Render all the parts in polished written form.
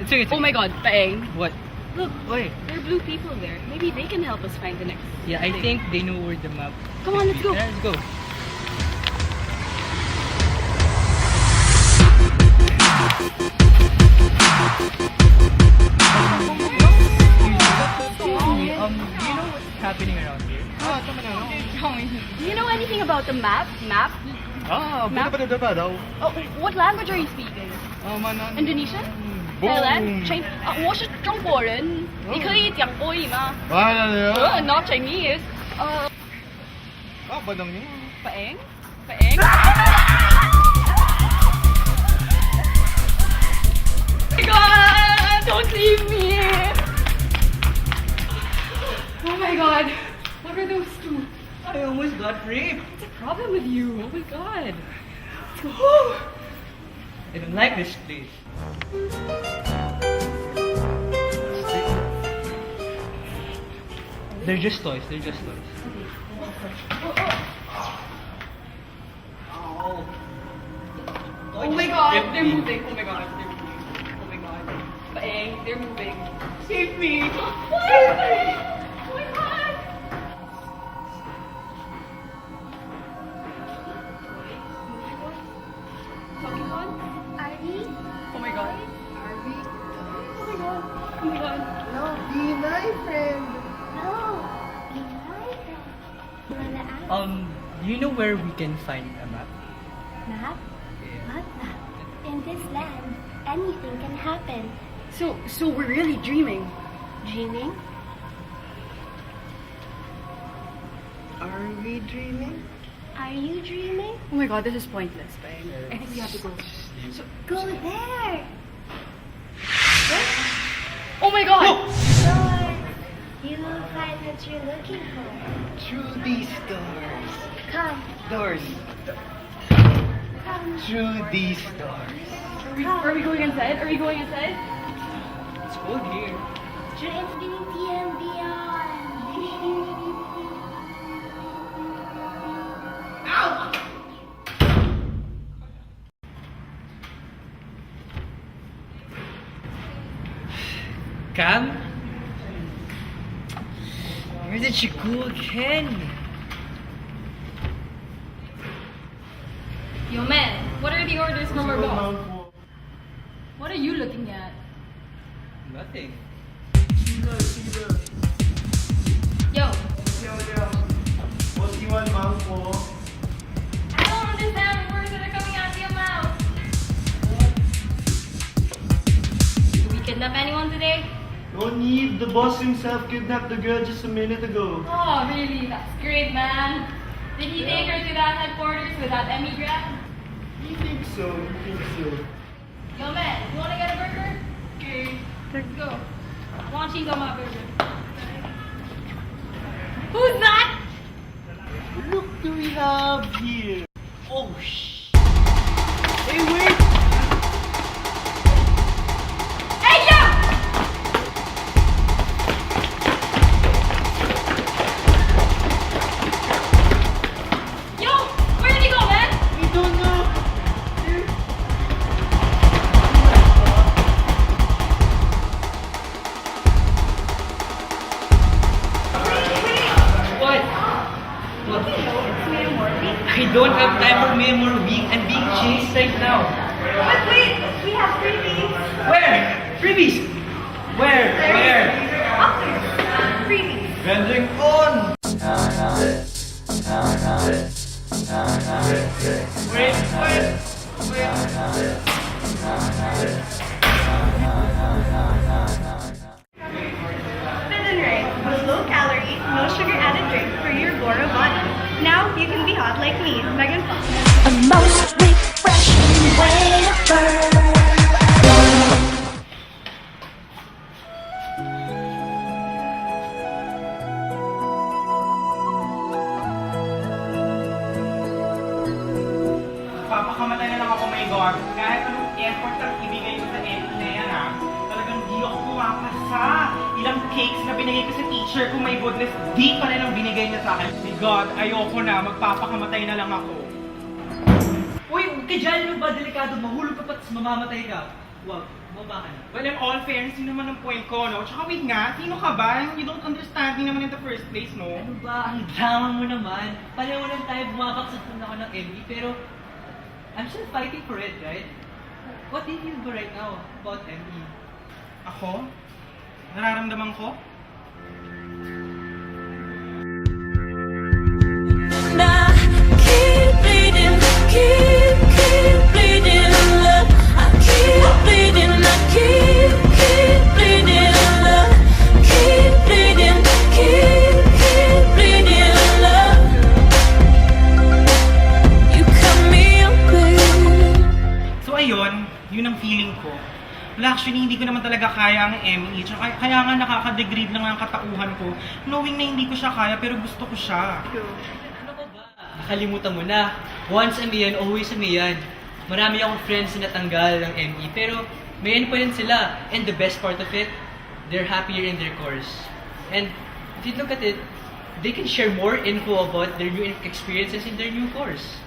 Sige, Oh my god, Paeng. What? Look, Wait. there are blue people there. Maybe they can help us find the next Yeah, I thing. think they know where the map. Come on, let's go. Yeah, let's go. Excuse me, do you know what's happening around here? Do you know anything about the map? Map? Map? Oh, what language are you speaking? Indonesian? Thailand? Chinese? 我是中国人，你可以讲国语吗？Not Chinese. Paeng? Paeng? Oh my god! Don't leave me! Oh my god! What are those two? I almost got raped. What's the problem with you? Oh my god! I don't like this place. They're just toys. They're just toys. Oh my god, they're moving. Oh my god, they're moving. Oh my god. Paeng, they're moving. Save me! Save me! Oh my god! Pokemon? Oh my god. Oh my god. Oh my god. No, be my friend. Do you know where we can find a map? Map? What map? In this land, anything can happen. So we're really dreaming. Dreaming? Are we dreaming? Are you dreaming? Oh my god, this is pointless, Paeng. I think we have to go. Go there. Oh my god! Doors. You will find what you're looking for. Through these doors. Come, Doors. come. Through these doors. Are we going inside? Are we going inside? It's cold here. Through infinity and beyond. Cam? Where did she go again? Yo, man, what are the orders from our boss? What are you looking at? Nothing. Yo, What do you want, Mangpo? I don't understand the words that are coming out of your mouth. Did we kidnap anyone today? No need. The boss himself kidnapped the girl just a minute ago. Oh, really? That's great, man. Did he take her to that headquarters with that Emmy grab? You think so? You think so? Yo, man, you want to get a burger? Okay. Let's go. I want cheese on my burger. Who's that? Look who we have here. Oh, sh! Hey, wait! Hey, yo! Yo, where did he go, man? We don't know. What? What? I don't have time for Memory Week. I'm being chased right now. But wait, we have freebies. Where? Freebies! Where? Where? Freebies. Vending on! Fit and Right, a low-calorie, no sugar-added drink for your Goro body. Now you can be hot like me, Megan Fox. The most refreshing way to burn. Papakamatay na lang ako, my God. Kahit anong effort ang ibigay ko sa end na yan, ha? Talagang di ako pumapasa. Ilang cakes na binigay ko sa teacher ko, my goodness, di pa rin ang binigay niya sa akin. My God, ayoko na. Magpapakamatay na lang ako. Uy, huwag ka dyan. Ano ba? Delikado. Mahulog ka pa, tapos mamamatay ka. Wag. Bumaba ka na. Well, in all fairness, yun naman ang point ko, no? Tsaka wait nga, sino ka ba? You don't understand me naman in the first place, no? Ano ba? Ang drama mo naman. Pareho lang tayo bumabaksak na ako ng MB, pero I'm still fighting for it, right? What do you feel ba right now about MB? Ako? Nararamdaman ko? And I keep bleeding, keep bleeding love. I keep bleeding, I keep bleeding love. Keep bleeding, keep bleeding love. You cut me open. So ayun, yun ang feeling ko. Well, actually, hindi ko naman talaga kaya ang ME. Tsaka, kaya nga nakaka-degrade lang ang katauhan ko, knowing na hindi ko siya kaya, pero gusto ko siya. Ano ka ba? Nakalimutan mo na. Once a Mian, always a Mian. Marami akong friends na natanggal ng ME, pero Mian pa rin sila. And the best part of it, they're happier in their course. And if you look at it, they can share more info about their new experiences in their new course.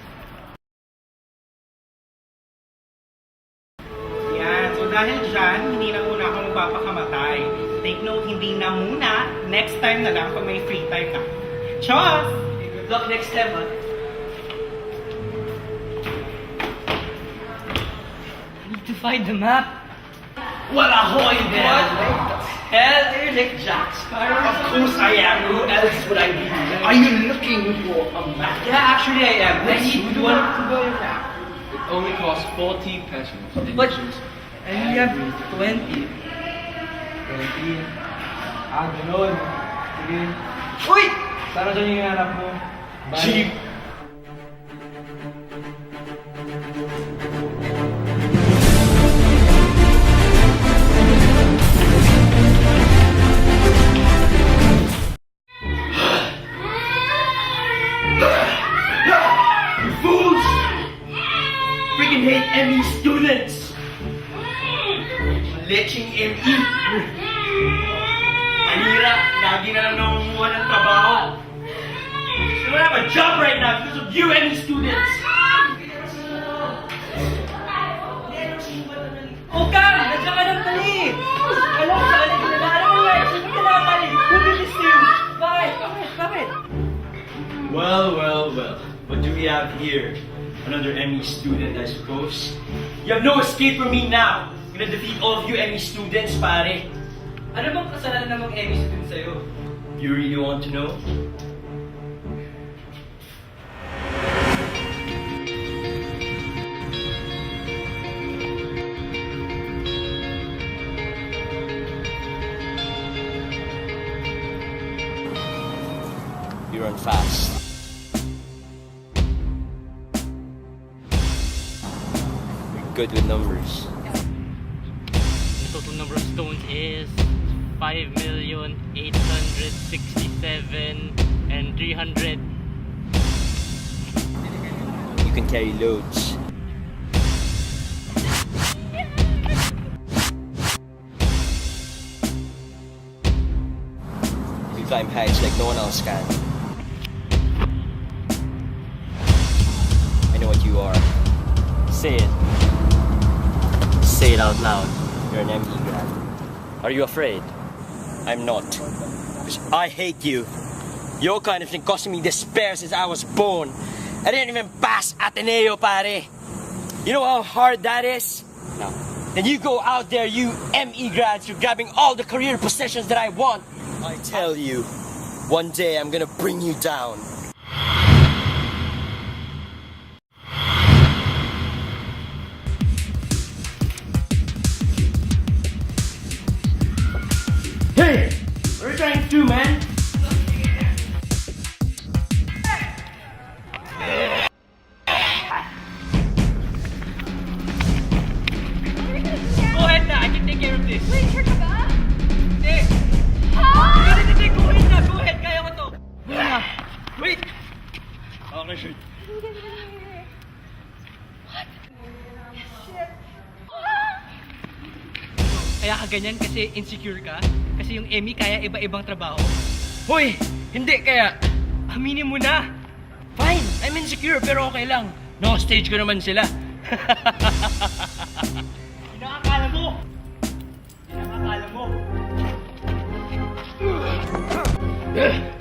Yan. So dahil dyan, hindi na muna ako magpapakamatay. Take note, hindi na muna. Next time na lang pag may free time na. Tschüss! Good luck next time, ha? I need to find the map. Well, ahoy there! What? Hell, you're like Jack Sparrow. Of course I am. Who else would I be? Are you looking for a map? Yeah, actually I am. I need one. It only costs 40 pesos. But I only have 20. 20. Ah, ganun. Sige. Uy! Sana dyan yung hinanap mo. Bye. Cheap. You fools! Freaking hate ME students! Leching ME! Manira, lagi na lang nangunguha ng trabaho. I don't have a job right now because of you ME students! Oh, Kang! Nandiyan ka ng tali! Alam mo, saan ka na? Alam mo nga, saan ka na tali? Who did this to you? Bakit? Bakit? Well, well, well. What do we have here? Another ME student, I suppose. You have no escape from me now. I'm gonna defeat all of you ME students, pare. Ano bang kasalanan namang Emmy student sa'yo? You really want to know? You run fast. You're good with numbers. The total number of stones is 5,867,300. You can carry loads. You climb heights like no one else can. I know what you are. Say it. Say it out loud. You're an ME grad. Are you afraid? I'm not. Because I hate you. Your kind of thing costing me despair since I was born. I didn't even pass Ateneo, pare. You know how hard that is? No. Then you go out there, you ME grads, you're grabbing all the career positions that I want. I tell you, one day I'm gonna bring you down. Hey! What are you trying to do, man? Go ahead na, I can take care of this. Wait, sure ka ba? Hindi. Ha? Hindi, go ahead na, go ahead, kaya ko to. Wait! Okay, shoot. Kaya ka ganyan kasi insecure ka? Kasi yung Emmy kaya iba-ibang trabaho? Hoy! Hindi kaya. Aminin mo na! Fine, I'm insecure pero okay lang. No, stage ko naman sila. Nakakala mo! Can't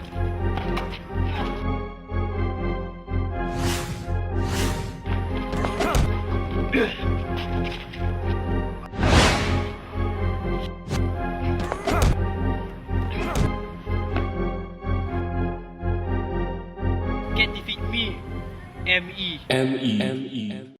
defeat me, ME. M-E.